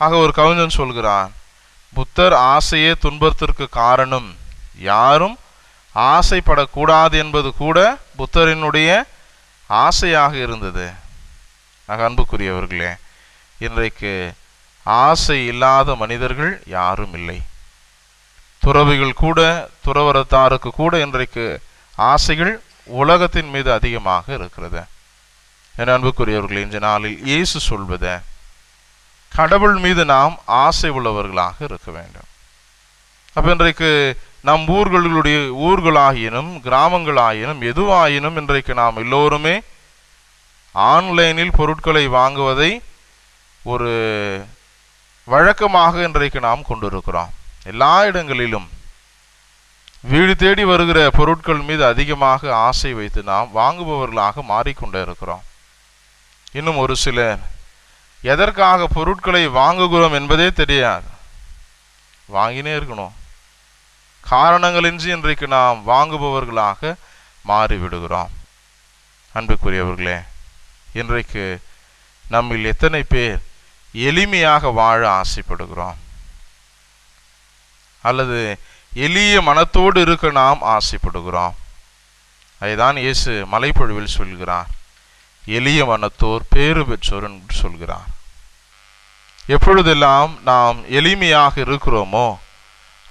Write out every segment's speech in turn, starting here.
ஆக ஒரு கவிஞன் சொல்கிறான், புத்தர் ஆசையே துன்பத்திற்கு காரணம், யாரும் ஆசைப்படக்கூடாது என்பது கூட புத்தரினுடைய ஆசையாக இருந்தது. ஆக அன்புக்குரியவர்களே, இன்றைக்கு ஆசை இல்லாத மனிதர்கள் யாரும் இல்லை. துறவிகள் கூட, துறவரத்தாருக்கு கூட இன்றைக்கு ஆசைகள் உலகத்தின் மீது அதிகமாக இருக்கிறது. என் அன்புக்குரியவர்களே, இந்த நாளில் இயேசு சொல்வத, கடவுள் மீது நாம் ஆசை உள்ளவர்களாக இருக்க வேண்டும். அப்ப இன்றைக்கு நம் ஊர்களாயினும் கிராமங்களாயினும் எதுவாயினும் இன்றைக்கு நாம் எல்லோருமே ஆன்லைனில் பொருட்களை வாங்குவதை ஒரு வழக்கமாக இன்றைக்கு நாம் கொண்டிருக்கிறோம். எல்லா இடங்களிலும் வீடு தேடி வருகிற பொருட்கள் மீது அதிகமாக ஆசை வைத்து நாம் வாங்குபவர்களாக மாறிக்கொண்டே இருக்கிறோம். இன்னும் ஒரு சிலர் எதற்காக பொருட்களை வாங்குகிறோம் என்பதே தெரியாது, வாங்கினே இருக்கணும். காரணங்களின்றி இன்றைக்கு நாம் வாங்குபவர்களாக மாறிவிடுகிறோம். அன்புக்குரியவர்களே, இன்றைக்கு நம்மில் எத்தனை பேர் எளிமையாக வாழ ஆசைப்படுகிறோம், அல்லது எளிய மனத்தோடு இருக்க நாம் ஆசைப்படுகிறோம்? அதுதான் இயேசு மலைப்பொழிவில் சொல்கிறார், எளிய மனத்தோர் பேறு பெற்றோர் என்று சொல்கிறார். எப்பொழுதெல்லாம் நாம் எளிமையாக இருக்கிறோமோ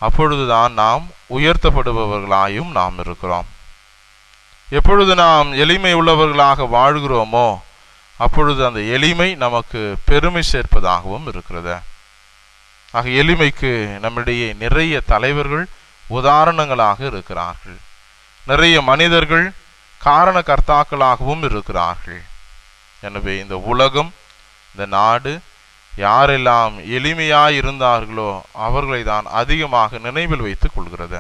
அப்பொழுதுதான் நாம் உயர்த்தப்படுபவர்களாயும் நாம் இருக்கிறோம். எப்பொழுது நாம் எளிமை உள்ளவர்களாக வாழ்கிறோமோ அப்பொழுது அந்த எளிமை நமக்கு பெருமை சேர்ப்பதாகவும் இருக்கிறது. ஆக எளிமைக்கு நம்மிடையே நிறைய தலைவர்கள் உதாரணங்களாக இருக்கிறார்கள். நிறைய மனிதர்கள் காரண கர்த்தாக்களாகவும் இருக்கிறார்கள். எனவே இந்த உலகம், இந்த நாடு யாரெல்லாம் எளிமையாய் இருந்தார்களோ அவர்களை தான் அதிகமாக நினைவில் வைத்துக் கொள்கிறது.